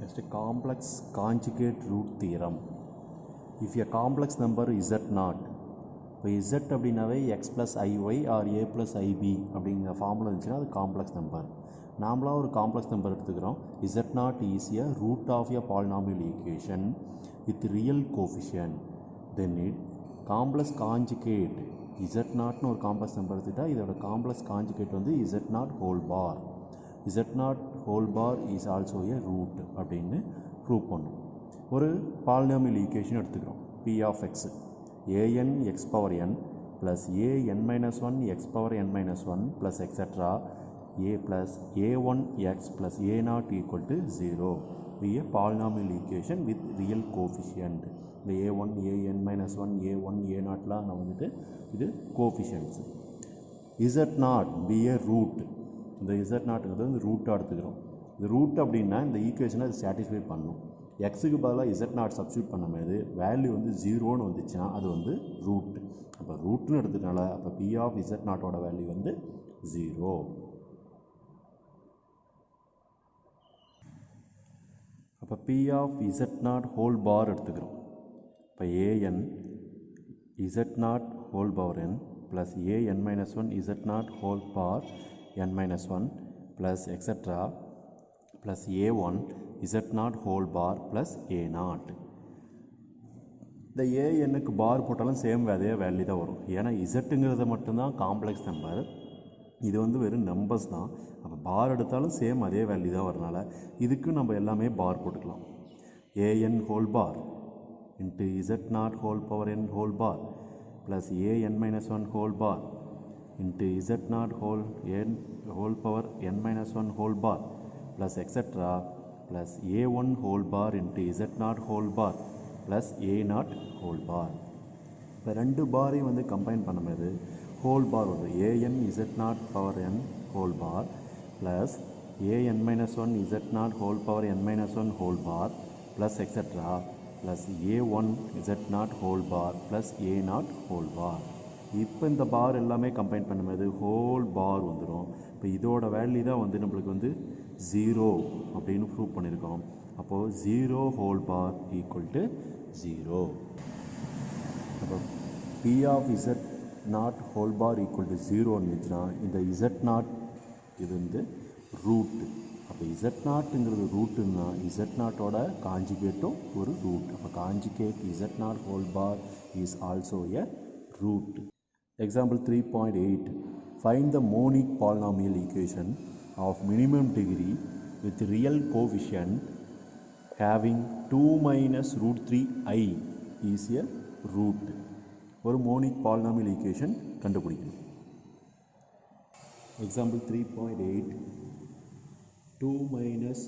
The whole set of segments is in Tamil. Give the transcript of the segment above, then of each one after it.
Next, complex conjugate root theorem. If a complex number z0, இப்போ z அப்படின்னாவே x plus iy or a plus ib அப்படிங்கிற ஃபார்முலா இருந்துச்சுன்னா அது காம்ப்ளெக்ஸ் நம்பர். நாமளாக ஒரு காம்ப்ளெக்ஸ் நம்பர் எடுத்துக்கிறோம். z0 is a root of a polynomial equation with real coefficient. Then it complex conjugate z0னு ஒரு காம்ப்ளெக்ஸ் நம்பர் எடுத்துக்கிட்டா இதோட காம்ப்ளெக்ஸ் கான்ஜுகேட் வந்து z0 whole bar. z0 whole bar is also a root அப்படின்னு ப்ரூவ் பண்ணும். ஒரு பாலினாமியல் ஈக்குவேஷன் எடுத்துக்கிறோம். p of x an x power n plus an minus 1 x power n minus 1 plus etc. a plus a1 x plus a0 equal to 0. Be a polynomial equation with real coefficient. The a1 an minus 1 a1 a0 லாம் நான் வந்துட்டு இது coefficients. z0 be a root. இந்த z0ங்கிறது வந்து ரூட்டாக எடுத்துக்கிறோம். இந்த ரூட் அப்படின்னா இந்த ஈக்குவேஷனை அது சாட்டிஸ்ஃபை பண்ணும். எக்ஸுக்கு பதிலாக z0 சப்ஸ்டியூட் பண்ணும்போது வேல்யூ வந்து 0ன்னு வந்துச்சுன்னா அது வந்து ரூட். அப்போ ரூட்னு எடுத்துனால அப்போ p ஆஃப் z0ஓட வேல்யூ வந்து 0. அப்போ p ஆஃப் z0 ஹோல் பார் எடுத்துக்கிறோம். இப்போ an z0 whole power n plus an minus 1 z0 whole bar n minus 1 plus etc. plus a1 z0 whole bar plus a0. இந்த anக்கு பார் போட்டாலும் சேம் அதே வேல்யூ தான் வரும். ஏன்னா zங்கிறது மட்டும்தான் காம்ப்ளெக்ஸ் நம்பர், இது வந்து வெறும் நம்பர்ஸ் தான். அப்போ பார் எடுத்தாலும் சேம் அதே வேல்யூ தான் வரனால இதுக்கு நம்ம எல்லாமே பார் போட்டுக்கலாம். an whole bar into z0 whole power n whole bar plus an minus 1 whole bar into z0 whole power n minus 1 whole bar plus etc. plus a1 whole bar into z0 whole bar plus a0 whole bar. இப்போ ரெண்டு பாரையும் வந்து கம்பைன் பண்ணும்போது ஹோல் பார் வந்து an z0 power n whole bar plus an minus 1 z0 whole power n minus 1 whole bar plus etc. plus a1 z0 whole bar plus a0 whole bar. இப்போ இந்த பார் எல்லாமே கம்பைன் பண்ணும்போது ஹோல் பார் வந்துடும். இப்போ இதோட வேல்யூ தான் வந்து நம்மளுக்கு வந்து 0 அப்படின்னு ப்ரூவ் பண்ணியிருக்கோம். அப்போது 0 ஹோல் பார் ஈக்குவல் டு 0. அப்போ p of z0 whole bar equal to 0 இருந்துச்சுன்னா இந்த z0 இது வந்து ரூட். அப்போ z0ங்கிறது ரூட்டுன்னா z0ஓட காஞ்சுகேட்டும் ஒரு ரூட். அப்போ conjugate z0 whole bar is also a root. Example 3.8. Find the monic polynomial equation of minimum degree with real coefficient having 2 minus root 3i is a root. ஒரு monic polynomial equation கண்டுபிடிக்கணும். Example 3.8. 2 minus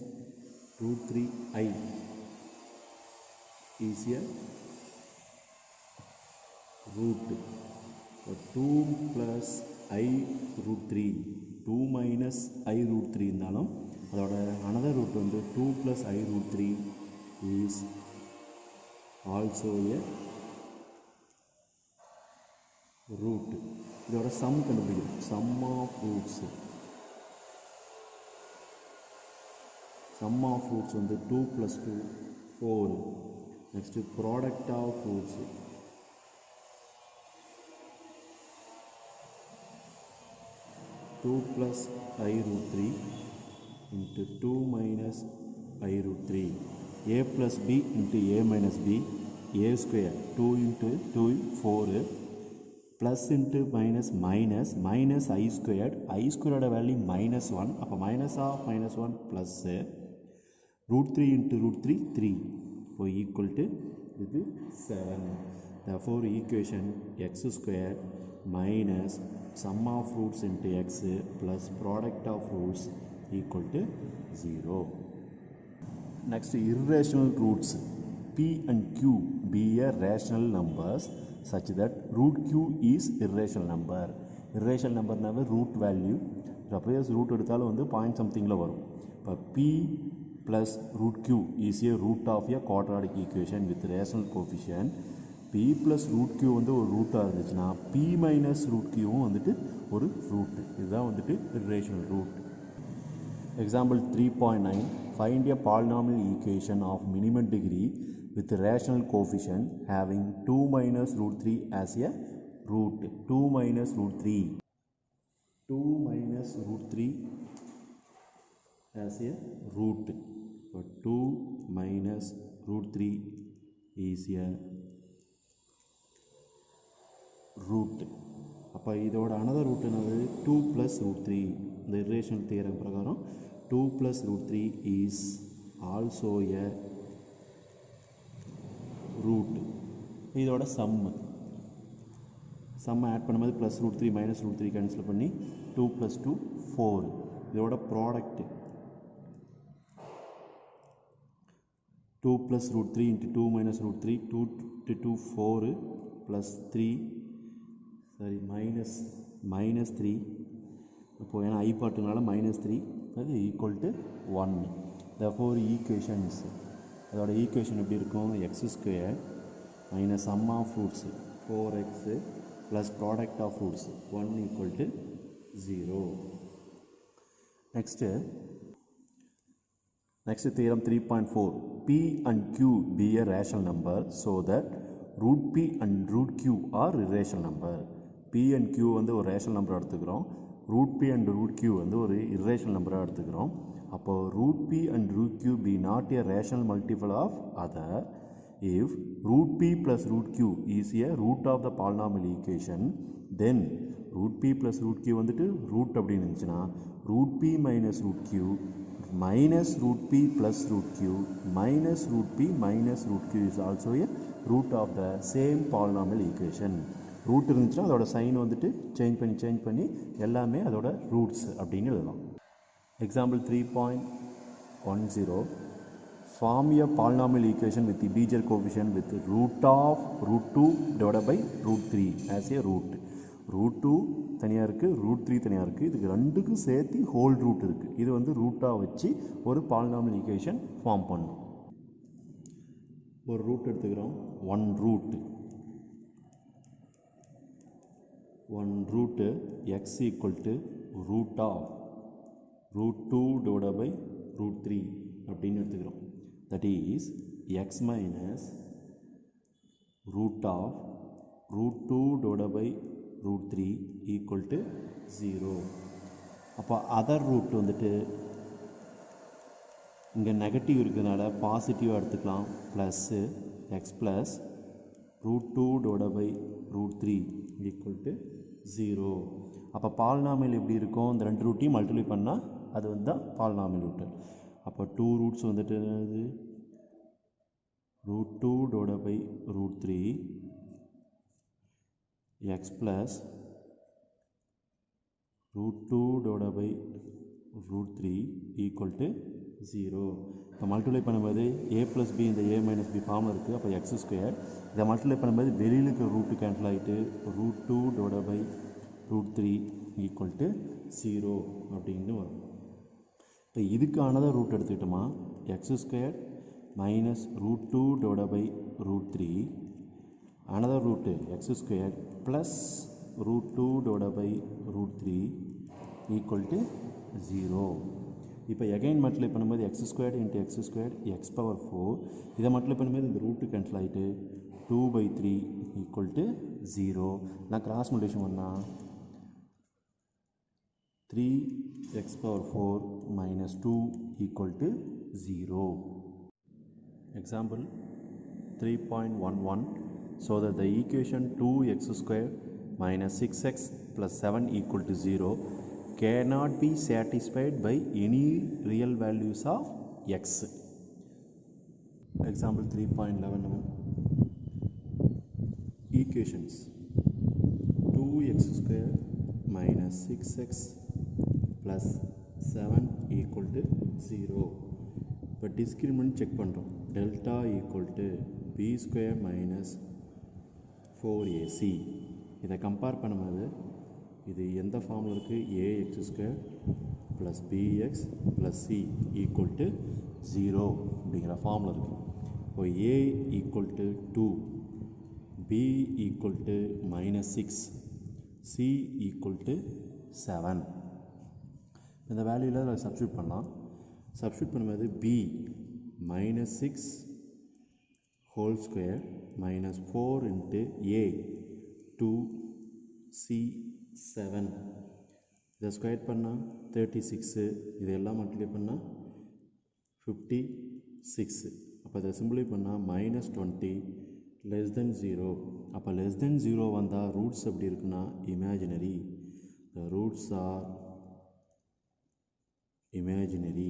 root 3i is a root. 2 plus I root 3 2 minus I root 3 இருந்தாலும் அதோட another root வந்து 2 plus I root 3 is also a root. இதோட sum கண்டுபிடிக்கணும். sum of roots வந்து 2 plus 2 4. next product of roots 2 plus I root 3 into 2 minus I root 3. A plus B into A minus B. A square 2 into 2 4 plus into minus minus I squared. I squared value minus 1. அப்போ minus of minus 1 plus root 3 into root 3 3. So equal to இது 7. Therefore equation x square minus sum of roots into x plus product of roots equal to 0. Next, irrational roots. P and Q be a rational numbers such that root Q is irrational number. Irrational number நாவே root value. Suppose root எடுத்தாலும் வந்து point somethingல வரும். இப்போ P plus root Q is a root of a quadratic equation with rational coefficient. p plus root q வந்து ஒரு ரூட்டாக இருந்துச்சுன்னா p minus root qவும் வந்துட்டு ஒரு ரூட். இதுதான் வந்துட்டு irrational root. Example 3.9. Find a polynomial equation of minimum degree with rational coefficient having 2 minus root 3 as a root. 2 minus root 3. 2 minus root 3 as a root. So 2 minus root 3 is a root. அப்போ இதோட another root என்னது 2 plus root 3. இந்த irrational theorem பிரகாரம் 2 plus root 3 is also a root. இதோட sum ஆட் பண்ணும்போது plus root 3 minus root 3 cancel பண்ணி 2 plus 2 4. இதோட product 2 plus root 3 into 2 minus root 3 2 to 2 4 plus 3 minus 3 இப்போ ஏன்னா I பார்ட்டுனால minus 3 அது equal to 1. therefore equations அதோட ஈக்குவேஷன் எப்படி இருக்கும் x square minus sum of roots 4x plus product of roots 1 equal to 0. Next theorem 3.4. P and Q be a rational number so that root P and root Q are irrational number. P and Q வந்து ஒரு rational number எடுத்துக்கிறோம். root P and root Q வந்து ஒரு irrational number எடுத்துக்கிறோம். அப்போ root P and root Q be not a rational multiple of other if root P plus root Q is a root of the polynomial equation, then root P plus root Q வந்துட்டு root அப்படின்னு இருந்துச்சுன்னா root P minus root Q minus root P plus root Q minus root P minus root Q is also a root of the same polynomial equation. root இருந்துச்சுன்னா அதோட சைன் வந்துட்டு சேஞ்ச் பண்ணி எல்லாமே அதோட ரூட்ஸ் அப்படின்னு எழுதலாம். Example 3.10. Form a polynomial equation with integer coefficient with root of root 2 divided by root 3 as a root. root 2 தனியாக இருக்குது, root 3 தனியாக இருக்குது. இதுக்கு ரெண்டுக்கும் சேர்த்து ஹோல் ரூட் இருக்குது. இது வந்து ரூட்டாக வச்சு ஒரு பாலினாமியல் ஈக்குவேஷன் ஃபார்ம் பண்ணும். ஒரு ரூட் எடுத்துக்கிறோம். One root x equal to root of root 2 divided by root 3 அப்படின்னு எடுத்துக்கிறோம். that is x minus root of root 2 divided by root 3 equal to 0. அப்போ அதர் ரூட் வந்துட்டு இங்கே நெகட்டிவ் இருக்கிறதுனால பாசிட்டிவாக எடுத்துக்கலாம். Plus X plus root 2 divided by root 3 equal to 0. அப்போ பாலினாமியல் எப்படி இருக்கும்? இந்த ரெண்டு ரூட்டையும் மல்டிப்ளை பண்ணால் அது வந்து தான் பாலினாமியல் ரூட்டு. அப்போ 2 ரூட்ஸ் வந்துட்டு என்னது root 2 divided by root 3 x plus root 2 divided by root 3 equal to 0. இப்போ மல்டிப்ளை பண்ணும்போது a plus b இந்த a minus b ஃபார்மில் இருக்குது. அப்போ x ஸ்கொயர். இதை மல்டிப்ளை பண்ணும்போது வெளியில் இருக்கிற ரூட்டு கேன்சல் ஆகிட்டு root 2 divided by root 3 equal to 0 அப்படின்னு வரும். இப்போ இதுக்கானதை ரூட் எடுத்துக்கிட்டோமா x square minus root 2 divided by root 3 another root x square plus root 2 divided by root 3 equal to 0. இப்போ again மல்டிப்ளை பண்ணும்போது x squared into x squared x power 4. இதை மல்டிப்ளை பண்ணும்போது இந்த ரூட்டு கேன்சல் ஆகிட்டு 2/3 equal to 0. நான் கிராஸ் மல்டிப்ளிகேஷன் பண்ணால் 3x power 4 minus 2 equal to 0. Example 3.11. So that the equation 2x square minus 6x plus 7 equal to 0 cannot be satisfied by any real values of x. Example 3.11. Equations 2x square minus 6x plus 7 equal to 0. இப்போ டிஸ்கிரிமினன்ட் செக் பண்ணுறோம். Delta equal to b square minus 4ac. இதை கம்பேர் பண்ணும்போது இது எந்த ஃபார்மில் இருக்குது? Ax square plus bx plus c equal to 0 அப்படிங்கிற ஃபார்மில் இருக்குது. இப்போ a equal to 2, b equal to -6, c equal to 7. இந்த வேல்யூவில் அதை சப்ஸ்டியூட் பண்ணலாம். சப்ஸ்டியூட் பண்ணும்போது b minus 6 whole square minus 4 into a 2c 7 இதை ஸ்கொயர் பண்ணால் 36, இதெல்லாம் மல்டிப்ளை பண்ணால் 56. அப்போ அதை சிம்பிளை பண்ணால் -20 லெஸ் தென் 0. அப்போ லெஸ் தென் 0 வந்தால் ரூட்ஸ் எப்படி இருக்குன்னா imaginary. The roots are imaginary.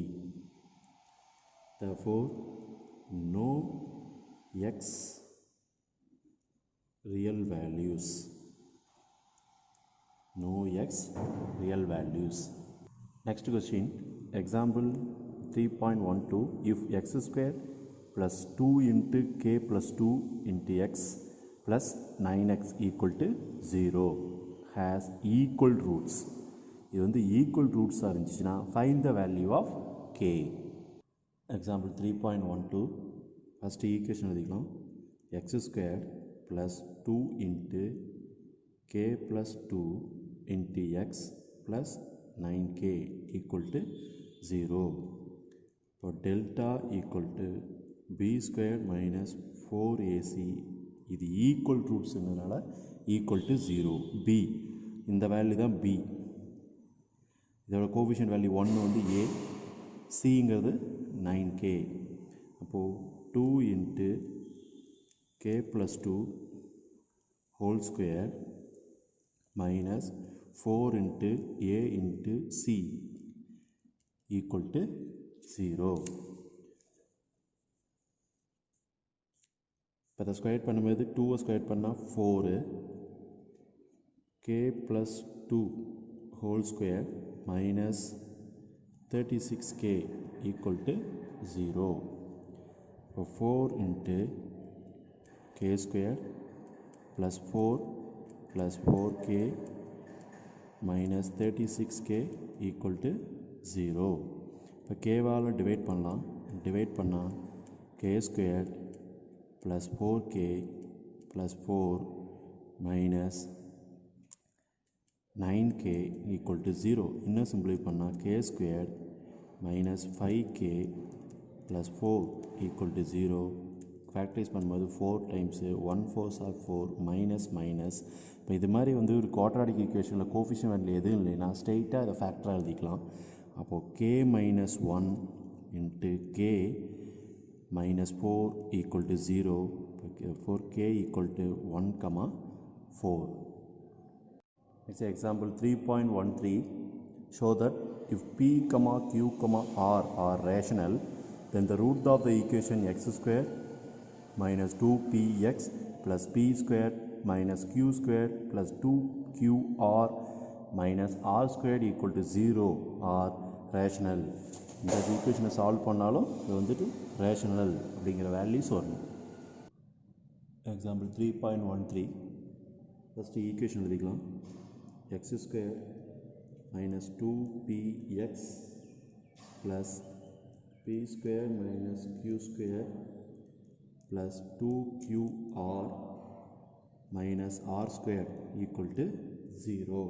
Therefore, no x real values. No x real values. Next question, example 3.12. If x square plus 2 into k plus 2 into x plus 9x equal to 0 has equal roots. இது வந்து ஈக்குவல் ரூட்ஸாக இருந்துச்சுன்னா find the value of k. Example 3.12. First equation எழுதிக்கலாம். X square plus 2 into k plus 2 into x plus 9k equal to 0. இப்போ delta equal to b square minus 4ac. இது ஈக்குவல் ரூட்ஸுங்கிறதுனால ஈக்குவல் டு 0. பி இந்த வேல்யூ தான் பி. இதோட கோஎஃபிஷியன்ட் வேல்யூ 1 வந்து a, சிங்கிறது 9k. அப்போது 2 into k plus 2 whole square minus 4 into a into c equal to 0. இப்போ அதை ஸ்கொயர் பண்ணும்போது 2 ஸ்கொயர் பண்ணால் 4, k plus 2 whole square minus 36k equal to 0. So 4 into k square plus 4 plus 4k minus 36k equal to 0. இப்போ k-வால் டிவைட் பண்ணலாம். டிவைட் பண்ணால் k square plus 4k plus 4 minus 9k equal to 0. இன்னும் சிம்பிளை பண்ணால் k square minus 5k plus 4 equal to 0. Factorise பண்ணும்போது 4 times 1 4s are 4 minus minus. இப்போ இது மாதிரி வந்து ஒரு குவாட்ராடிக் ஈக்குவேஷனில் கோஎஃபிஷியன்ட் வேல்யூ எதுவும் இல்லைன்னா ஸ்ட்ரெயிட்டாக அதை ஃபேக்டராக எழுதிக்கலாம். அப்போது k minus 1 into k minus 4 equal to 0. For k equal to 1, 4. Next example 3.13. Show that if p, q, r are rational, then the root of the equation x square minus 2px plus p square minus q square plus 2qr minus r squared equal to 0 are rational. இந்த ஈக்குவேஷனை சால்வ் பண்ணாலும் இது வந்துட்டு ரேஷனல் அப்படிங்கிற வேல்யூஸ் வரணும். எக்ஸாம்பிள் 3.13. ஃபஸ்ட்டு ஈக்குவேஷன் எழுதிக்கலாம். x square minus 2px plus p square minus q square plus 2qr minus r square equal to 0.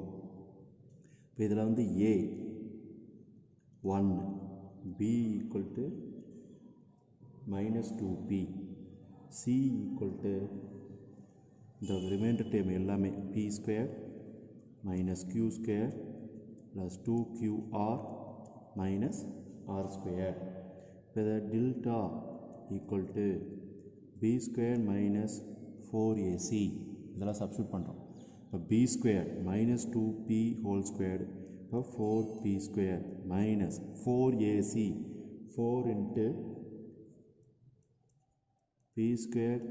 இப்போ இதில் வந்து a 1, b equal to minus 2p, c equal to the remainder term எல்லாமே p square minus q square plus 2qr minus r square. இப்போ delta equal to b square minus 4ac இதெல்லாம் சப்ஸ்டியூட் பண்ணுறோம். இப்போ b square minus 2p whole square, இப்போ 4p square minus 4ac 4 into p square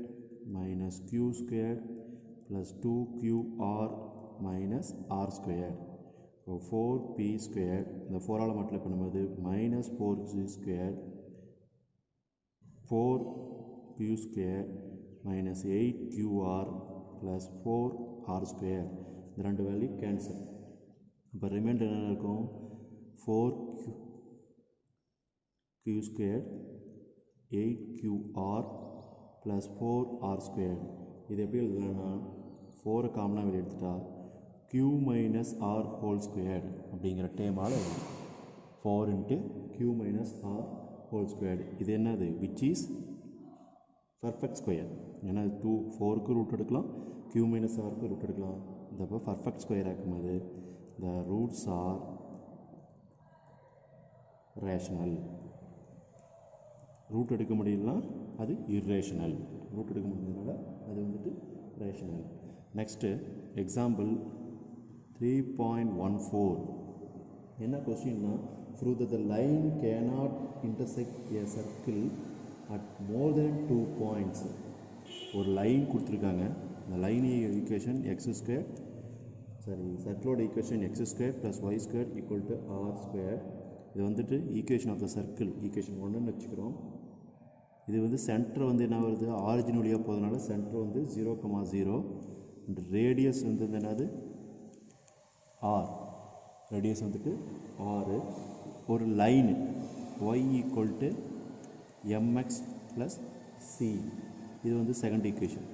minus q square plus 2qr minus r square. So 4p square இந்த 4ஆல் மல்டிப்ளை பண்ணும்போது minus 4c square 4q square minus 8qr plus 4r square. இந்த ரெண்டு வேல்யூ கேன்சல். இப்போ ரிமைண்டர் என்ன இருக்கும்? 4q square 8qr plus 4r square. இது எப்படி எழுதலாம்னா 4 காமனாக வெளியே எடுத்துட்டா q minus r whole square அப்படிங்கிற டேமால் எழுதலாம். 4 into q minus r whole squared. இது என்னது? which is perfect square. ஏன்னா 4க்கு ரூட் எடுக்கலாம், q minus rக்கு ரூட் எடுக்கலாம். இதப்போ perfect square ஆக்கும்போது the roots are rational. Root எடுக்க முடியலனா அது irrational. ரூட் எடுக்க முடியலனால அது வந்துட்டு rational. Next example 3.14. என்ன கொஸ்டின்னா, prove that the line cannot intersect a circle at more than 2 points. ஒரு லைன் கொடுத்துருக்காங்க. இந்த லைன் ஈக்குவேஷன் சர்க்கிளோட equation x square plus y square equal to r square. இது வந்துட்டு equation of the circle equation 1ன்னு வச்சுக்கிறோம். இது வந்து சென்டர் வந்து என்ன வருது? ஆரிஜின் வழியாக போகிறதுனால சென்டர் வந்து 0,0 அண்ட் ரேடியஸ் வந்து என்னது? ஆர். ரேடியஸ் வந்துட்டு ஆறு. ஒரு line y equal to m x plus c. இது வந்து செகண்ட் ஈக்குவேஷன்.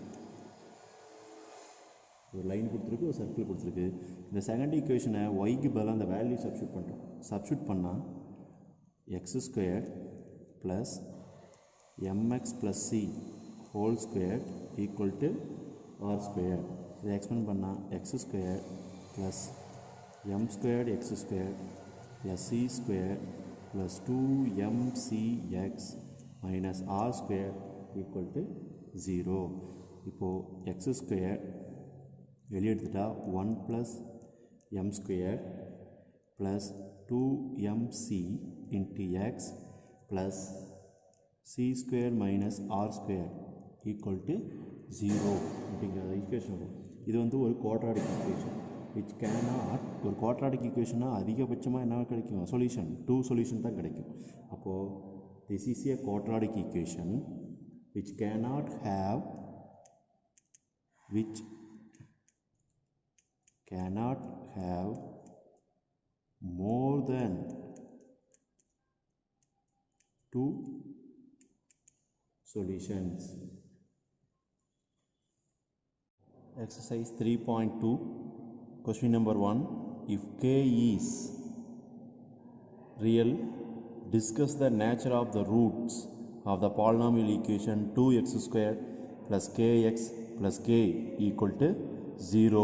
ஒரு லைன் கொடுத்துருக்கு, ஒரு சர்க்கிள் கொடுத்துருக்கு. இந்த செகண்ட் ஈக்குவேஷனை ஒய்க்கு பதிலாக அந்த வேல்யூ சப்ஸ்டியூட் பண்ணுறோம். சப்ஸ்டியூட் பண்ணால் x square plus m x plus c whole square equal to r square. இதை எக்ஸ்பெண்ட் பண்ணால் x square plus m square x square plus c square plus 2mcx minus r square equal to 0. இப்போது எக்ஸ் ஸ்கொயர் வெளியே எடுத்துட்டா 1 plus m square plus 2mc into x plus c square minus r square equal to 0 அப்படிங்கிற ஈக்குவேஷன் வரும். இது வந்து ஒரு குவாட்ராடிக் ஈக்குவேஷன் which cannot. ஒரு குவாட்ராடிக் ஈக்குவேஷனாக அதிகபட்சமாக என்ன கிடைக்கும்? சொல்யூஷன் 2 சொல்யூஷன் தான் கிடைக்கும். அப்போது this is a quadratic equation which cannot have more than 2 solutions. Exercise 3.2. Question number 1. If k is real, discuss the nature of the roots of the polynomial equation 2x square plus kx plus k equal to 0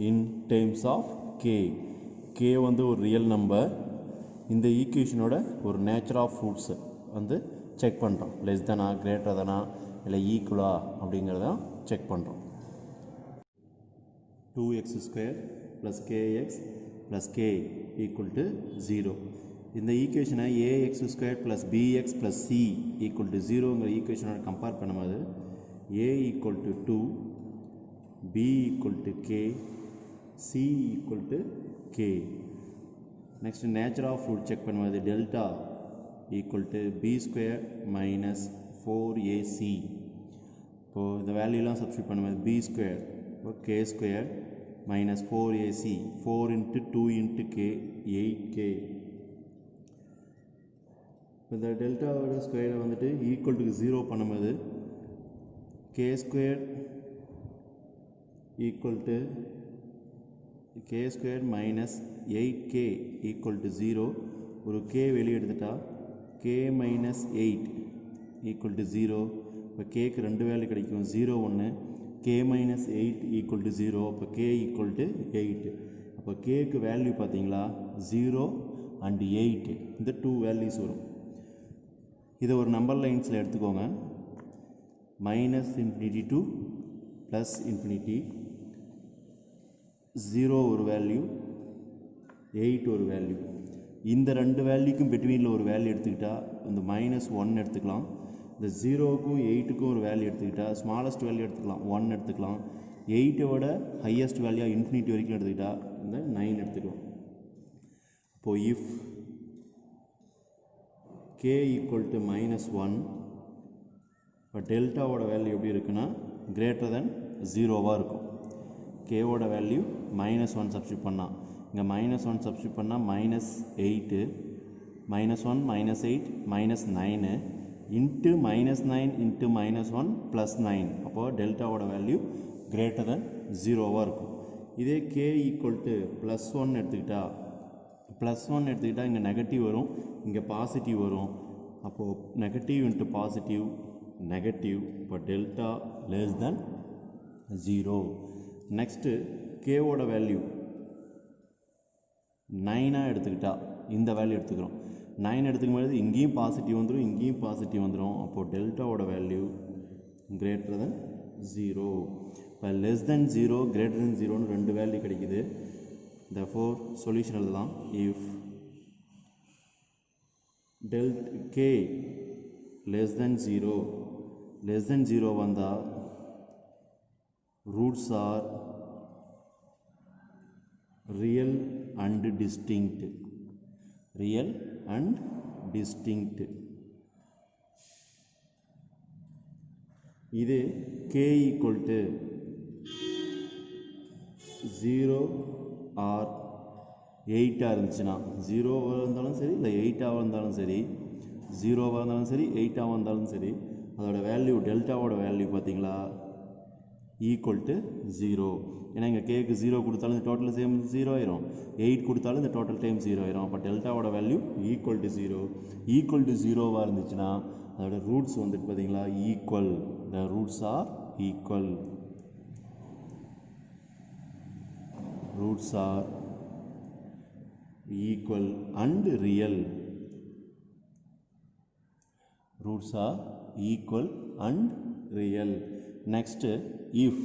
in terms of k. k வந்து ஒரு ரியல் நம்பர். இந்த ஈக்குவேஷனோட ஒரு நேச்சர் ஆஃப் ரூட்ஸ் வந்து செக் பண்ணுறோம். லெஸ் தானா, கிரேட்டர் தானா, இல்லை ஈக்குவலா அப்படிங்கிறத செக் பண்ணுறோம். 2x square plus kx plus k equal to 0. இந்த ஈக்குவேஷனை ax square plus bx plus c equal to 0ங்கிற ஈக்குவேஷனோட கம்பேர் பண்ணும்போது a equal to 2, b equal to k, c equal to k. Next nature of root check பண்ணும்போது delta equal to b square minus 4ac. இப்போது இந்த வேல்யூலாம் சப்ஸ்டியூட் பண்ணும்போது b square k square minus 4ac, 4 into 2 into k 8k. இந்த டெல்டாவோட ஸ்கொயரை வந்துட்டு ஈக்குவல் டு 0 பண்ணும்போது k square equal to k square minus 8k equal to 0. ஒரு k வெளியே எடுத்துட்டா k மைனஸ் 8 ஈக்குவல் டு 0. இப்போ கேக்கு ரெண்டு வேல்யூ கிடைக்கும், 0 1, k மைனஸ் 8 ஈக்குவல் டு 0. அப்போ k ஈக்குவல் டு 8. அப்போ கேக்கு வேல்யூ பார்த்தீங்களா 0 அண்ட் 8, இந்த 2 வேல்யூஸ் வரும். இதை ஒரு நம்பர் லைன்ஸில் எடுத்துக்கோங்க. Minus infinity to plus infinity. 0 ஒரு வேல்யூ, 8 ஒரு வேல்யூ. இந்த ரெண்டு வேல்யூக்கும் பிட்வீனில் ஒரு வேல்யூ எடுத்துக்கிட்டால் இந்த மைனஸ் 1 எடுத்துக்கலாம். இந்த 0க்கும் 8க்கும் ஒரு வேல்யூ எடுத்துக்கிட்டால் ஸ்மாலஸ்ட் வேல்யூ எடுத்துக்கலாம், 1 எடுத்துக்கலாம். 8ஓட ஹையஸ்ட் வேல்யூ இன்ஃபினிட்டி வரைக்கும் எடுத்துக்கிட்டால் இந்த 9 எடுத்துக்கலாம். இப்போது if k equal to minus 1, இப்போ டெல்டாவோட வேல்யூ எப்படி இருக்குன்னா கிரேட்டர் தென் 0வாக இருக்கும். கேவோட வேல்யூ மைனஸ் 1 சப்ஸ்டியூட் பண்ணால், இங்கே மைனஸ் 1 சப்ஸ்டியூட் பண்ணால் minus 8, minus 1 minus 8 minus 9 into minus 9 into minus 1 plus 9. அப்போது டெல்டாவோட வேல்யூ கிரேட்டர் தென் 0வாக இருக்கும். இதே k ஈக்குவல் டு ப்ளஸ் 1 எடுத்துக்கிட்டால் +1 எடுத்துக்கிட்டால் இங்கே நெகட்டிவ் வரும், இங்கே பாசிட்டிவ் வரும். அப்போது நெகட்டிவ் இன்ட்டு பாசிட்டிவ் நெகட்டிவ். இப்போ டெல்டா லெஸ் தென் 0. நெக்ஸ்ட்டு கேவோட வேல்யூ 9 எடுத்துக்கிட்டா இந்த வேல்யூ எடுத்துக்கிறோம். 9 எடுத்துக்கும்போது இங்கேயும் பாசிட்டிவ் வந்துடும், இங்கேயும் பாசிட்டிவ் வந்துடும். அப்போது டெல்டாவோட வேல்யூ greater than 0. இப்போ லெஸ் தென் 0 greater than 0ன்னு ரெண்டு வேல்யூ கிடைக்குது. therefore சொல்யூஷன் எழுதலாம். இஃப் k less than 0 வந்தால் roots are real and distinct. இது k equal to 0 or 8 இருந்துச்சுன்னா, 0 இருந்தாலும் சரி இல்லை 8 இருந்தாலும் சரி, 0 இருந்தாலும் சரி 8 இருந்தாலும் சரி, அதோட வேல்யூ டெல்டாவோட வேல்யூ பார்த்தீங்களா ஈக்குவல் டு 0. ஏன்னா இங்கே கேக்கு 0 கொடுத்தாலும் இந்த டோட்டல் சேம் 0 ஆயிரும், 8 கொடுத்தாலும் இந்த டோட்டல் டைம் 0 ஆயிரும். அப்போ டெல்டாவோட value equal to 0. Equal to 0வாக இருந்துச்சுன்னா அதோட ரூட்ஸ் வந்துட்டு பார்த்தீங்களா equal. The roots are equal. Roots are equal and real. Roots are equal and real. Next, if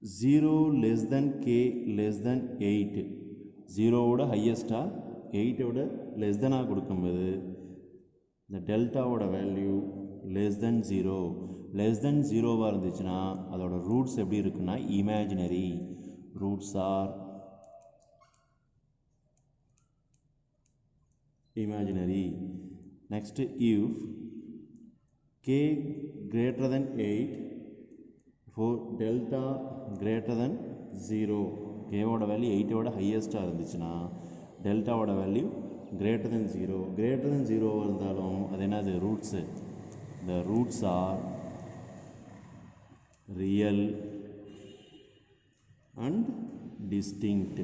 0 less than k less than 8, 0 ஓட ஹையஸ்டா 8 ஓட லெஸ் தெனாக கொடுக்கும்போது இந்த டெல்டாவோட value less than 0. Less than 0வாக இருந்துச்சுன்னா அதோட ரூட்ஸ் எப்படி இருக்குன்னா imaginary. Roots are imaginary. Next, if k greater than 8 for delta greater than 0, k ஓட வேல்யூ 8 ஓட ஹையஸ்டாக இருந்துச்சுன்னா டெல்டாவோட value greater than 0. greater than 0 இருந்தாலும் அது என்னது roots. the roots are real and distinct.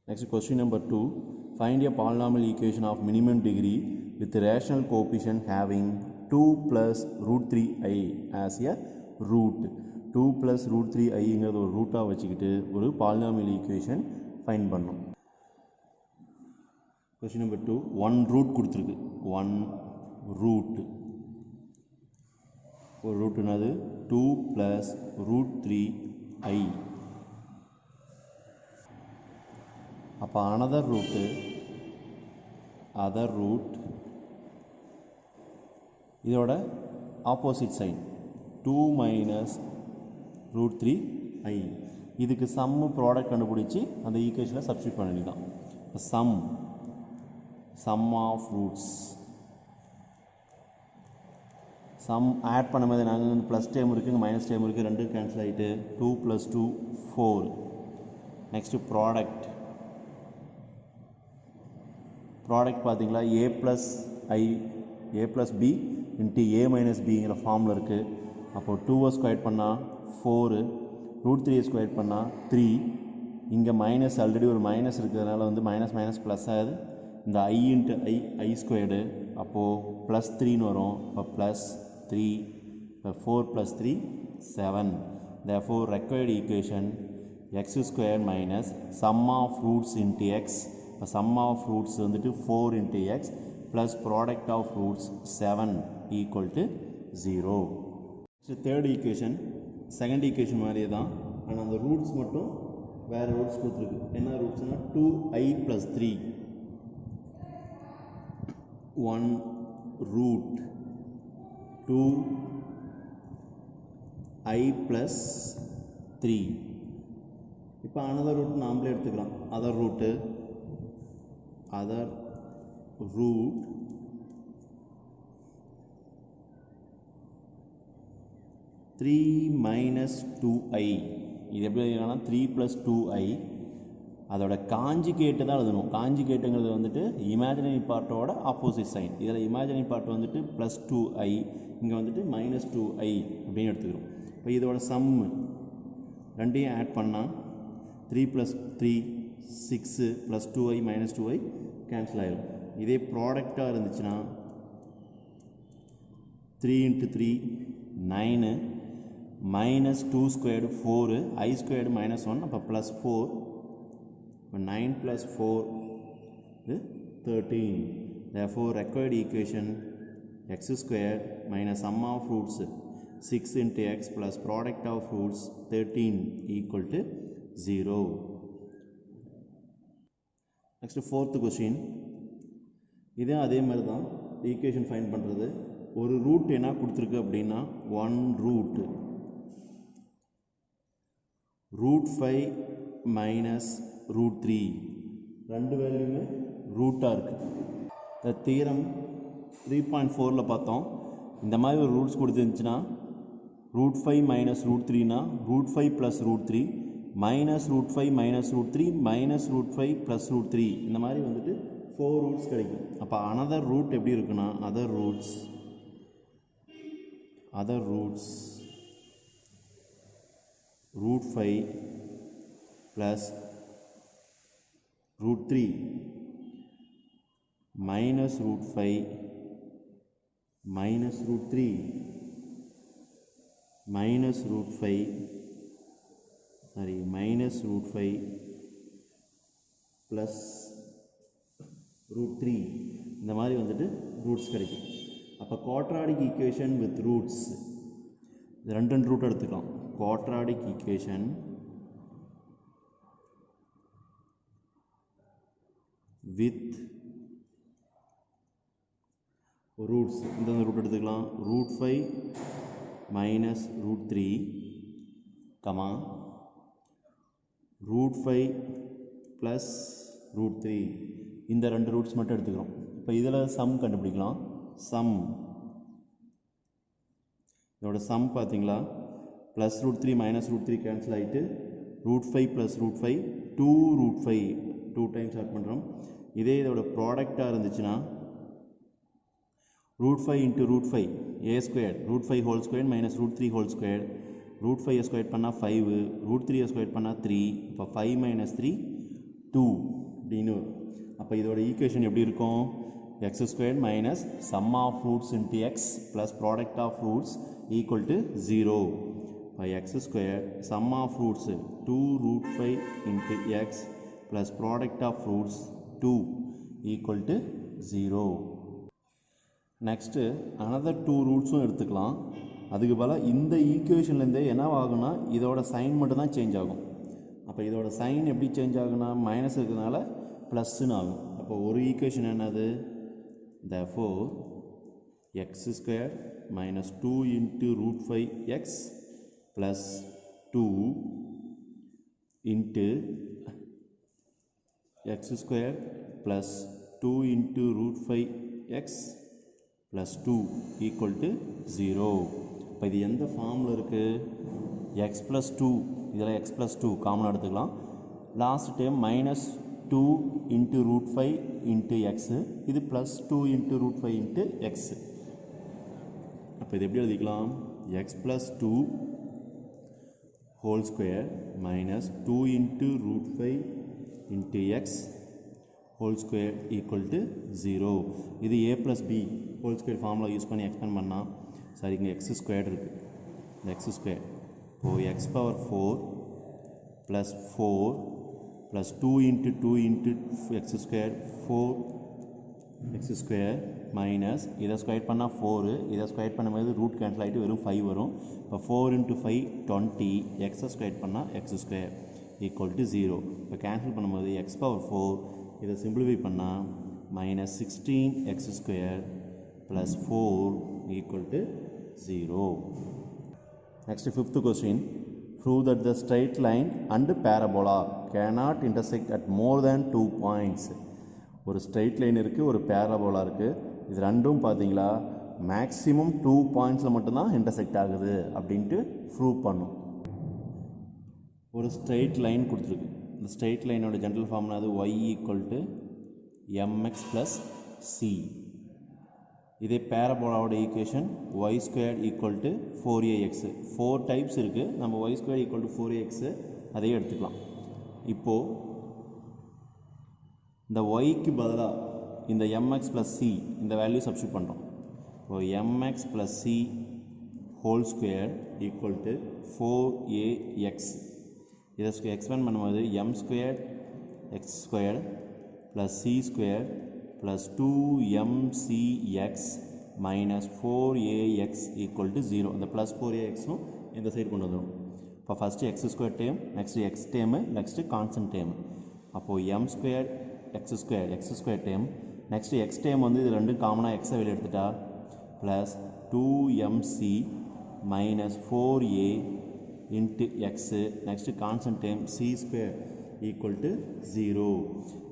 Next, question number 2. Find a polynomial equation of minimum degree with rational coefficient having 2 plus root 3i as a root. 2 plus root 3i ங்கிறது ஒரு ரூட்டாக வச்சுக்கிட்டு ஒரு polynomial equation ஃபைண்ட் பண்ணோம். Question number 2. 1 root கொடுத்துருக்கு. 1 root. ஒரு ரூட் என்னது 2 plus root 3i. அப்போ another root இதோட opposite sign 2 minus root 3i. இதுக்கு சம்மு ப்ராடக்ட் கண்டுபிடிச்சி அந்த ஈக்குவேஷனில் சப்ஸ்டியூட் பண்ண வேண்டியதான். Sum of roots. Sum add பண்ணும்போது நாங்கள் வந்து ப்ளஸ் டைம் இருக்குது, மைனஸ் டைம் இருக்குது, ரெண்டு கேன்சல் ஆகிட்டு 2 + 2 4. நெக்ஸ்ட்டு ப்ராடக்ட் பார்த்தீங்களா a + b இன்ட்டு a - bங்கிற ஃபார்மில் இருக்குது. அப்போது 2 ஸ்கொயர் பண்ணால் 4, root 3 ஸ்கொயர் பண்ணால் 3. இங்கே மைனஸ் ஆல்ரெடி ஒரு மைனஸ் இருக்கிறதுனால வந்து மைனஸ் ப்ளஸ் ஆகுது. இந்த i இன்ட்டு i ஸ்கொயர்டு அப்போது +3ன்னு வரும். இப்போ +3, இப்போ 4 + 3 7. therefore required equation x squared minus sum of roots into x. இப்போ sum of roots வந்துட்டு 4 into x plus product of roots 7 equal to 0. Third equation second equation மாதிரியே தான், ஆனால் அந்த ரூட்ஸ் மட்டும் வேறு ரூட்ஸ் கொடுத்துருக்கு. என்ன ரூட்ஸ்னால் 2i + 3. 1 root 2i + 3. இப்போ another root நாமளே எடுத்துக்கலாம். Other root 3 - 2i. இது எப்படி எழுதலாம்னா 3 + 2i அதோட காஞ்சிகேட்டு தான் எழுதணும். காஞ்சிகேட்டுங்கிறது வந்துட்டு இமேஜினரி பார்ட்டோட ஆப்போசிட் சைன். இதில் இமேஜினரி பார்ட் வந்துட்டு +2i, இங்கே வந்துட்டு -2i அப்படின்னு எடுத்துக்கிறோம். இப்போ இதோட சம்மு ரெண்டையும் ஆட் பண்ணால் 3 + 3 6 + 2i -2i கேன்சல் ஆகிடும். இதே ப்ராடக்டாக இருந்துச்சுன்னா 3 × 3 9 -2 squared 4 I squared -1 அப்போ +4. இப்போ 9 + 4 is 13. Therefore required equation x squared minus sum of roots 6 into x plus product of roots 13 equal to 0. Next fourth question. இதே அதே மாதிரி தான் ஈக்குவேஷன் ஃபைண்ட் பண்ணுறது. ஒரு ரூட் என்ன கொடுத்துருக்கு அப்படின்னா 1 ரூட் √5 minus √3 ரெண்டு வேல்யூமே ரூட்டாக இருக்குது. இந்த தியரம் 3.4 பார்த்தோம். இந்த மாதிரி ஒரு ரூட்ஸ் கொடுத்துருந்துச்சுன்னா √5 minus √3னா √5 + √3 -√5 - √3 -√5 + √3 இந்த மாதிரி வந்துட்டு 4 ரூட்ஸ் கிடைக்கும். அப்போ அனதர் ரூட் எப்படி இருக்குன்னா other roots √5 plus √3 minus √5 minus √3 minus √5 minus √5 plus √3 இந்த மாதிரி வந்துட்டு ரூட்ஸ் கிடைக்கும். அப்போ குவாட்ராடிக் ஈக்குவேஷன் வித் ரூட்ஸ் ரெண்டு ரூட் எடுத்துக்கலாம். குவாட்ராடிக் ஈக்குவேஷன் வித் ரூட்ஸ் இந்த ரூட் எடுத்துக்கலாம். √5 minus √3 கமா √5 plus √3 இந்த ரெண்டு ரூட்ஸ் மட்டும் எடுத்துக்கிறோம். இப்போ இதில் சம் கண்டுபிடிக்கலாம். சம் இதோட சம் பார்த்தீங்களா +√3 - √3 கேன்சல் ஆகிட்டு √5 + √5 2√5 2 டைம்ஸ் ஆட் பண்ணுறோம். இதே இதோட ப்ராடக்டாக இருந்துச்சுன்னா √5 × √5 a² √5 whole squared minus √3 whole squared √5 square பண்ணால் 5 √3 ஸ்கொயர் பண்ணால் 3 இப்போ 5 - 3 2 அப்படின்னு. அப்போ இதோட ஈக்குவேஷன் எப்படி இருக்கும்? x² minus sum of roots into x plus product of roots equal to 0. By x² sum of roots 2√5 into x plus product of roots 2 equal to 0. Next another 2 ரூட்ஸும் எடுத்துக்கலாம். அதுக்கு பதிலாக இந்த ஈக்குவேஷன்லேருந்தே என்ன ஆகுனா இதோட சைன் மட்டும் தான் சேஞ்ச் ஆகும். அப்போ இதோட சைன் எப்படி சேஞ்ச் ஆகுனா மைனஸ் இருக்கிறதுனால ப்ளஸ்ன்னு ஆகும். அப்போ ஒரு ஈக்குவேஷன் என்னது? therefore x² minus 2 into √5x plus 2 into x² plus 2 into √5x plus 2 equal to 0. இப்போ இது எந்த ஃபார்மில் இருக்குது? x plus 2 இதில் x plus 2 காமனாக எடுத்துக்கலாம். Last time -2 into √5 into x இது +2 into √5 into x. அப்போ இது எப்படி எழுதிக்கலாம்? x plus 2 whole square minus 2 into √5 into x whole square equal to 0. இது a plus b whole square formula use பண்ணி எக்ஸ்பேண்ட் பண்ணால் சரி இங்கே x² இருக்குது. இந்த x². இப்போது x⁴ plus 4 plus 2 into 2 into x² 4x² minus இதை ஸ்கொயர் பண்ணால் 4 இதை ஸ்கொயர் பண்ணும்போது ரூட் கேன்சல் ஆகிட்டு வெறும் 5 வரும். இப்போ 4 into 5 20 எக்ஸை ஸ்கொயர் பண்ணால் x² equal to 0. இப்போ கேன்சல் பண்ணும்போது x⁴ இதை சிம்பிளிஃபை பண்ணால் -16x² plus 4 equal to 0. Next fifth question. Prove that the straight line and parabola cannot intersect at more than 2 points. ஒரு ஸ்ட்ரைட் லைன் இருக்குது, ஒரு பேரபோலா இருக்குது. இது ரெண்டும் பார்த்தீங்களா மேக்ஸிமம் 2 பாயிண்ட்ஸில் மட்டும்தான் இன்டர்செக்ட் ஆகுது அப்படின்ட்டு ப்ரூவ் பண்ணும். ஒரு ஸ்ட்ரெயிட் லைன் கொடுத்துருக்கு. இந்த ஸ்ட்ரெயிட் லைனோட ஜென்ரல் ஃபார்முலா அது y equal to mx plus c. இதே பேரபோலாவோட equation y square equal to 4ax. 4 types இருக்குது, நம்ம y square equal to 4ax அதையே எடுத்துக்கலாம். இப்போது இந்த yக்கு பதிலாக இந்த mx ப்ளஸ் c இந்த வேல்யூ சப்ஸ்டியூட் பண்ணுறோம். இப்போது mx plus c whole square equal to 4ax. இதை எக்ஸ்பேண்ட் பண்ணும்போது m square x square plus c square plus 2mcx minus 4ax equal to 0. இந்த ப்ளஸ் 4axனும் இந்த சைடு கொண்டு வந்துடும். இப்போ first x square term, next x term, next constant term. அப்போது m square x square term, next x term வந்து இது ரெண்டும் காமனாக எக்ஸை வெளியே எடுத்துட்டா plus 2mc minus 4a into x, next constant dam c square equal to 0.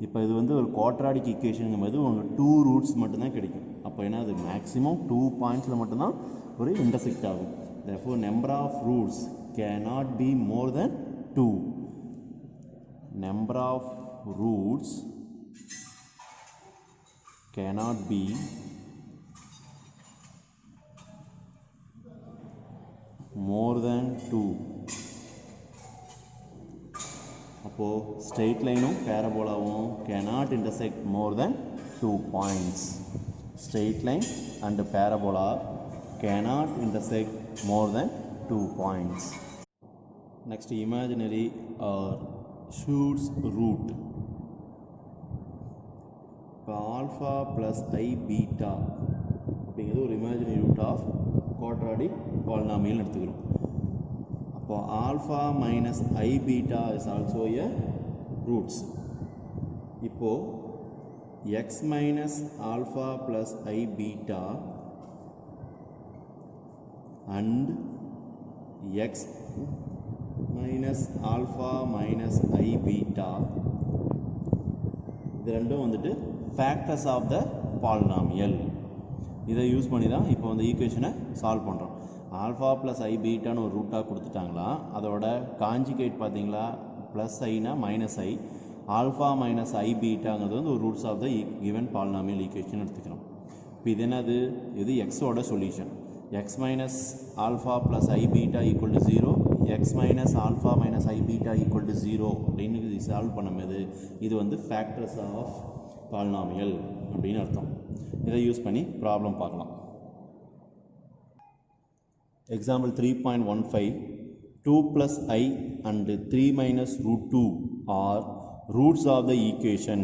இப்போ இது வந்து ஒரு குவாட்ராடிக் ஈக்குவேஷனுங்கும் போது உங்களுக்கு 2 ரூட்ஸ் மட்டும்தான் கிடைக்கும். அப்போ ஏன்னா அது மேக்ஸிமம் 2 பாயிண்ட்ஸில் மட்டும்தான் ஒரு இன்டர்செக்ட் ஆகும். therefore number of roots cannot be more than 2. number of roots cannot be more than 2. அப்போது ஸ்ட்ரெயிட் லைனும் பேரபோலாவும் cannot intersect more than 2 points. straight line and parabola cannot intersect more than 2 points. next imaginary or Schur's root. இப்போ ஆல்ஃபா ப்ளஸ் ஐ பீட்டா அப்படிங்கிறது ஒரு imaginary root of quadratic polynomial எடுத்துக்கிறோம். அப்போ alpha minus i beta is also a roots. இப்போது x minus alpha plus i beta and x minus alpha minus i beta இது ரெண்டும் வந்துட்டு ஃபேக்டர்ஸ் ஆஃப் த பாலினாமியல். இதை யூஸ் பண்ணி தான் இப்போ வந்து ஈக்குவேஷனை சால்வ் பண்ணுறோம். ஆல்ஃபா ப்ளஸ் ஐ பீட்டான்னு ஒரு ரூட்டாக கொடுத்துட்டாங்களா, அதோட காஞ்சிகேட் பார்த்தீங்களா ப்ளஸ் ஐனா minus i, alpha minus i பீட்டாங்கிறது வந்து ஒரு roots of the given polynomial equation எடுத்துக்கிறோம். இப்போ இது என்னது, இது எக்ஸோட solution. X minus alpha plus i beta equal to 0, x minus alpha minus i beta equal to 0 அப்படின்னு சால்வ் பண்ணும்போது இது வந்து ஃபேக்டர்ஸ் ஆஃப் பாலினாமியல் அப்படின்னு அர்த்தம். இதை யூஸ் பண்ணி ப்ராப்ளம் பார்க்கலாம். Example 3.15. 2 plus I and 3 minus root 2 are roots of the equation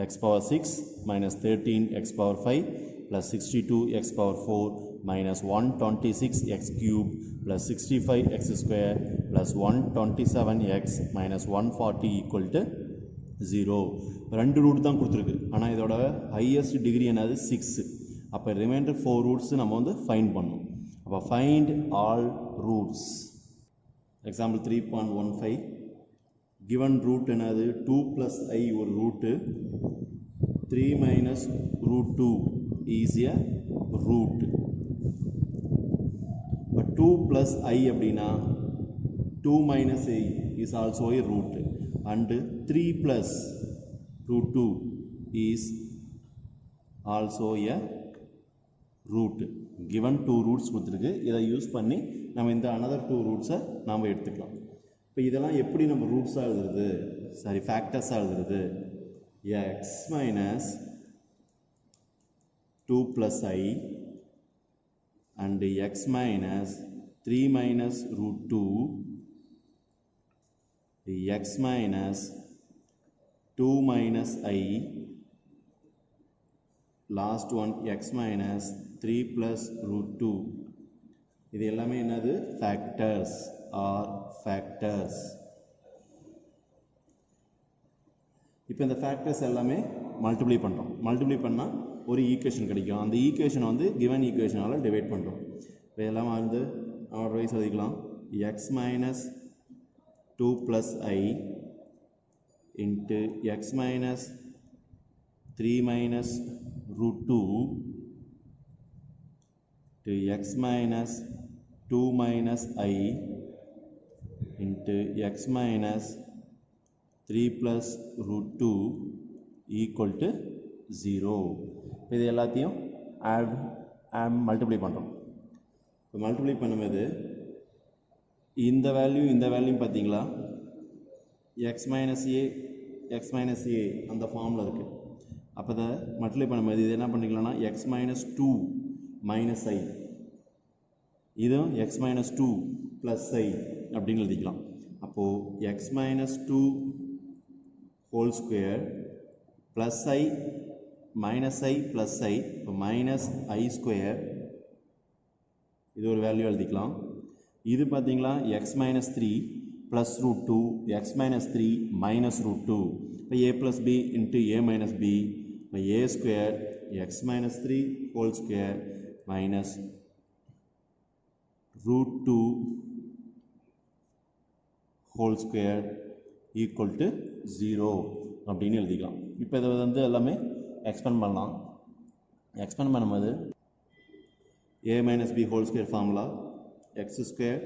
x power 6 minus 13 x power 5 plus 62 x power 4 minus 126 x cube plus 65 x square plus 127 x minus 140 equal to 0. ரெண்டு ரூட் தான் கொடுத்துருக்கு, ஆனால் இதோட ஹையஸ்ட் டிகிரி என்னது 6. அப்போ ரிமைண்டர் 4 ரூட்ஸ் நம்ம வந்து ஃபைண்ட் பண்ணணும். அப்போ find all roots. Example 3.15. Given root என்னது 2 ப்ளஸ் ஐ ஒரு root, 3 minus root 2 is a root. இப்போ 2 ப்ளஸ் ஐ அப்படின்னா 2 minus i is also a root and 3 plus root 2 is also a root. given 2 roots கொடுத்துருக்கு, இதை யூஸ் பண்ணி நம்ம இந்த another 2 ரூட்ஸை நாம் எடுத்துக்கலாம். இப்போ இதெல்லாம் எப்படி நம்ம ரூட்ஸாக எழுதுறது, சாரி ஃபேக்டர்ஸாக எழுதுறது. X minus 2 plus i and x minus 3 minus root 2, X minus 2 minus I, last one x minus 3 plus root 2. இது எல்லாமே என்னது factors or factors. இப்போ இந்த factors எல்லாமே மல்டிப்ளை பண்ணுறோம். மல்டிப்ளை பண்ணால் ஒரு ஈக்குவேஷன் கிடைக்கும். அந்த ஈக்குவேஷன் வந்து கிவன் ஈக்குவேஷனால் டிவைட் பண்ணுறோம். இப்போ இதெல்லாம் வந்து ஆர்டர் வைஸ் எழுதிக்கலாம். x minus 2 plus I into x minus 3 minus root 2 to x minus 2 minus I into x minus 3 plus root 2 equal to 0. இது எல்லாத்தையும் மல்டிப்ளை பண்ணுறோம். இப்போ மல்டிப்ளை பண்ணும்போது இந்த வேல்யூ பார்த்தீங்களா எக்ஸ் மைனஸ் ஏ அந்த ஃபார்மில் இருக்குது. அப்போ இதை மல்டிப்ளை பண்ணும்போது இது என்ன பண்ணிக்கலாம்னா எக்ஸ் மைனஸ் 2 மைனஸ் ஐ, இதுவும் எக்ஸ் மைனஸ் 2 ப்ளஸ் ஐ அப்படின்னு எழுதிக்கலாம். அப்போது x minus 2 whole square plus i minus i plus i, இப்போ மைனஸ் ஐ ஸ்கொயர், இது ஒரு வேல்யூ எழுதிக்கலாம். இது பார்த்தீங்களா x minus 3 plus root 2, X minus 3 minus root 2, இப்போ a plus b into a minus b, இப்போ a square x minus 3 whole square minus root 2 whole square equal to 0 அப்படின்னு எழுதிக்கலாம். இப்போ இதை வந்து எல்லாமே எக்ஸ்பேண்ட் பண்ணலாம். எக்ஸ்பேண்ட் பண்ணும்போது a minus b whole square formula x square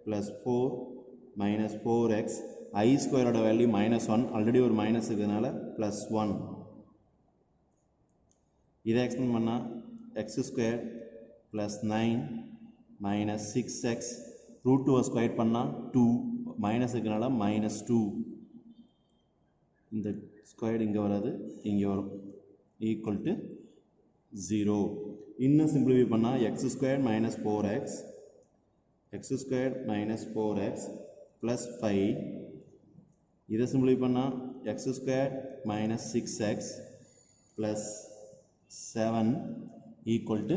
plus 4 minus 4x I square ஓட வேல்யூ -1, ஆல்ரெடி ஒரு மைனஸ் இருக்கிறதுனால +1. இதை எக்ஸ்பேண்ட் பண்ணால் x square plus 9 minus 6x root 2 square பண்ணால் 2, மைனஸ் இருக்கிறனால -2. இந்த ஸ்கொயர் இங்கே வராது, இங்கே வரும், ஈக்குவல் டு 0. இன்னும் சிம்பிளிஃபை பண்ணால் x square minus 4x plus 5. இதை சிம்பிளிஃபை பண்ணால் x square minus 6x plus 7 equal to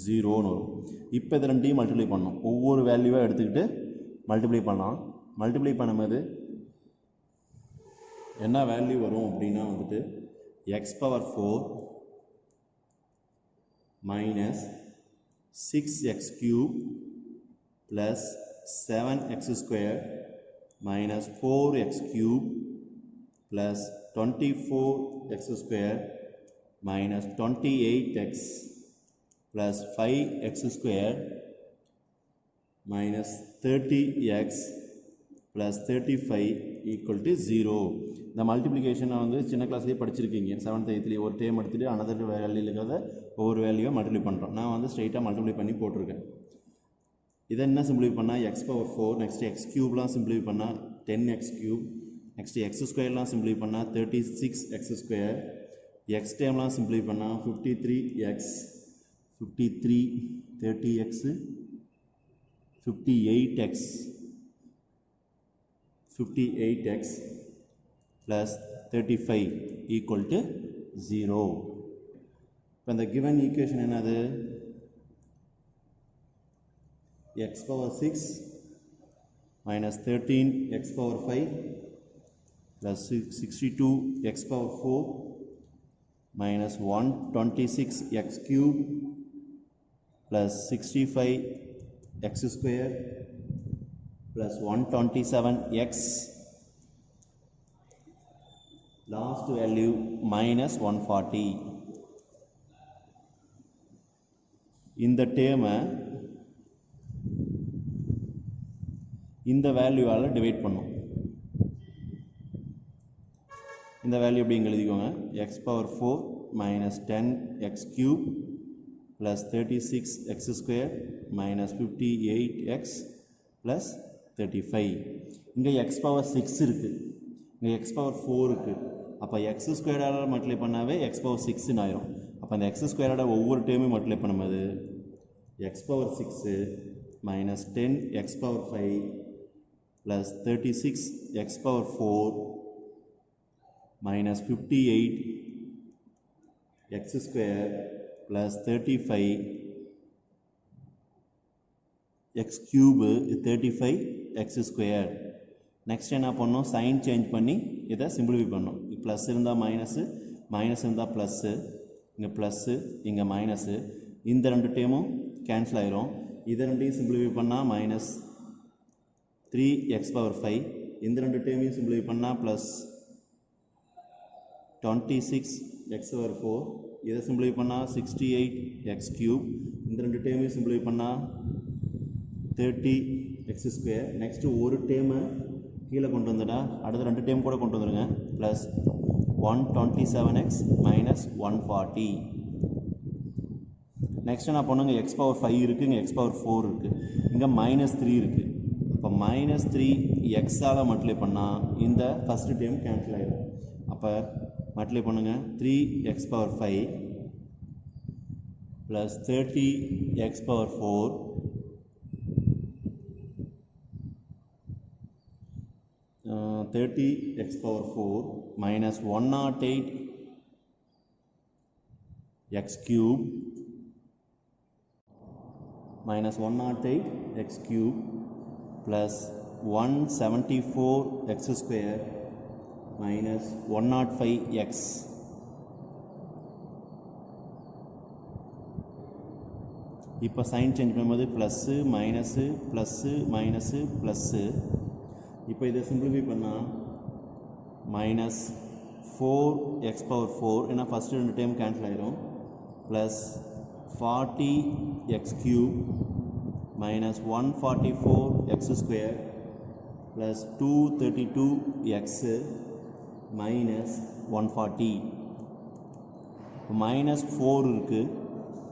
0ன்னு வரும். இப்போ இது ரெண்டையும் மல்டிப்ளை பண்ணணும். ஒவ்வொரு வேல்யூவாக எடுத்துக்கிட்டு மல்டிப்ளை பண்ணலாம். மல்டிப்ளை பண்ணும்போது என்ன வேல்யூ வரும் அப்படின்னா வந்துட்டு X power 4 minus 6x cube plus 7x square minus 4x cube plus 24x square minus 28x plus 5x square minus 30x plus 35 equal to 0. இந்த மல்டிப்ளிகேஷனை வந்து சின்ன கிளாஸ்லேயே படிச்சிருக்கீங்க. 7th 8th ஒரு டேம் எடுத்துகிட்டு அனதர் வேல்யூவில் இருக்கிறத ஒவ்வொரு வேல்யூவாக மல்டிப்ளை பண்ணுறோம். நான் வந்து ஸ்ட்ரைட்டாக மல்டிப்ளை பண்ணி போட்டிருக்கேன். இதை என்ன சிம்பிளிஃபை பண்ணால் எக்ஸ் பவர் 4, நெக்ஸ்ட் எக்ஸ் க்யூப்லாம் சிம்பிளிஃபை பண்ணால் 10x க்யூப், நெக்ஸ்ட் எக்ஸ் ஸ்கொயர்லாம் சிம்பிளிஃபை பண்ணால் 36x ஸ்கொயர், எக்ஸ் டேம்லாம் சிம்பிளிஃபை பண்ணால் 53x 30x 58x plus 35 equal to 0. இப்போ இந்த given equation என்னது x power 6 minus 13x power 5 plus 62x power 4 minus 126x cube plus 65x square plus 127x, last value minus 140. இந்த டேமை இந்த வேல்யூவால் டிவைட் பண்ணும். இந்த வேல்யூ எப்படி எழுதிக்கோங்க, x power 4 minus 10x cube plus 36x square minus 58x plus 35. இங்கே x பவர் 6 இருக்குது, இங்கே x பவர் 4 இருக்குது. அப்போ x ஸ்கொயரால் மல்டிப்ளை பண்ணாவே x பவர் 6 ஆயிரும். அப்போ அந்த x ஸ்கொயரோட ஒவ்வொரு டேர்மையும் மல்டிப்ளை பண்ணும்போது x power 6 minus 10x power 5 plus 36x power 4 minus 58x square plus 35x cube 35x square. Next என்ன பண்ணணும், சைன் சேஞ்ச் பண்ணி இதை சிம்பிளிஃபை பண்ணணும். ப்ளஸ் இருந்தால் மைனஸு, மைனஸ் இருந்தால் ப்ளஸ்ஸு, இங்கே ப்ளஸ்ஸு இங்கே மைனஸு, இந்த ரெண்டு டேமும் கேன்சல் ஆயிரும். இதை ரெண்டையும் சிம்பிளிஃபை பண்ணால் மைனஸ் 3x பவர் 5, இந்த ரெண்டு டேமையும் சிம்பிளிஃபை பண்ணால் ப்ளஸ் 26x பவர் 4, இதை சிம்பிளிஃபை பண்ணால் 68x கியூப், இந்த ரெண்டு டேமையும் சிம்பிளிஃபை பண்ணால் 30x ஸ்கொயர். நெக்ஸ்ட்டு ஒரு டேமை கீழே கொண்டு வந்துட்டா அடுத்த ரெண்டு டைம் கூட கொண்டு வந்துடுங்க ப்ளஸ் 127x மைனஸ் 140. நெக்ஸ்ட் என்ன பண்ணுங்க, எக்ஸ் பவர் 5 இருக்குது, இங்கே எக்ஸ் பவர் 4 இருக்குது, இங்கே -3 இருக்குது. இப்போ -3 எக்ஸால் மல்டிப்ளை பண்ணால் இந்த ஃபஸ்ட்டு டைம் கேன்சல் ஆகிடும். அப்போ மல்டிப்ளை பண்ணுங்கள், 3x power 5 plus 30x power 4 30x power 4 minus 108x cube minus 108x cube plus 174x square minus 105x. இப்போ சைன் சேஞ்ச் பண்ணும்போது plus minus plus minus plus. இப்போ இதை சிம்பிளிஃபை பண்ணால் -4x பவர் 4 ஏன்னா ஃபஸ்ட்டு ரெண்டு டைம் கேன்சல் ஆகிடும் plus 40x cube minus 144x square plus 232x minus 140. இப்போ -4 இருக்குது.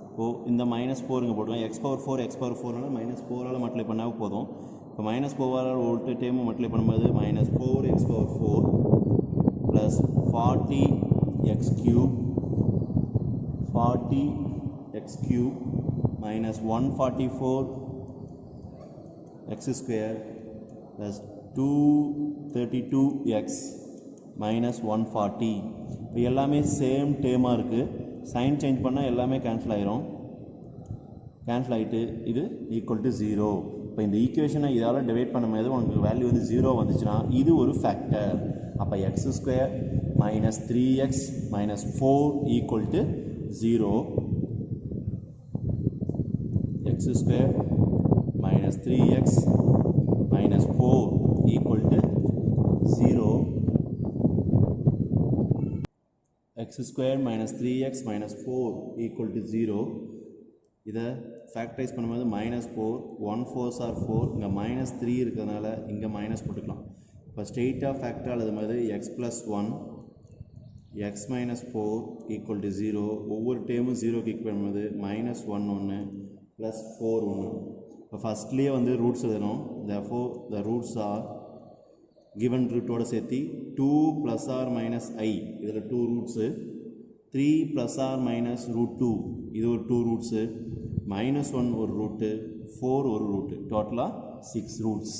இப்போது இந்த -4 இங்கே போட்டுக்கலாம். x பவர் 4 x பவர் 4னால -4ஆல் மல்டிப்ளை பண்ணால் போதும். இப்போ -4ஆல் ஒரு டைம் மல்டிப்ளை பண்ணும்போது -4x power 4 plus 40x cube minus 144x square plus 232x minus 140. இப்போ எல்லாமே சேம் டேமாக இருக்குது. சைன் சேஞ்ச் பண்ணால் எல்லாமே கேன்சல் ஆகிரும். கேன்சல் ஆகிட்டு இது ஈக்குவல் டு 0. இப்போ இந்த ஈக்குவேஷனை இதால் டிவைட் பண்ணும்போது உங்களுக்கு வேல்யூ வந்து 0 வந்துச்சுன்னா இது ஒரு ஃபேக்டர். அப்போ x square minus 3x minus 4 equal to 0. x square minus 3x minus 4 equal to 0. x square minus 3x minus 4 equal to 0. இதை ஃபேக்டரைஸ் பண்ணும்போது -4 1 4s are 4, இங்கே -3 இருக்கிறதுனால இங்கே மைனஸ் போட்டுக்கலாம். இப்போ ஸ்ட்ரெயிட்டாக ஃபேக்டர் எழுதும்போது x + 1 x - 4 ஈக்குவல் டு 0. ஒவ்வொரு டைமும் 0க்கு ஈக்குவல் பண்ணும்போது -1 1 ப்ளஸ் 4 1. இப்போ ஃபஸ்ட்லேயே வந்து ரூட்ஸ் எழுதணும். therefore the roots are given ரூட்டோட சேர்த்து 2 + or - i, இதில் 2 ரூட்ஸு, 3 + or -√2, இது ஒரு 2 ரூட்ஸு, -1 ஒரு ரூட்டு, 4 ஒரு ரூட்டு, டோட்டலாக 6 ரூட்ஸ்.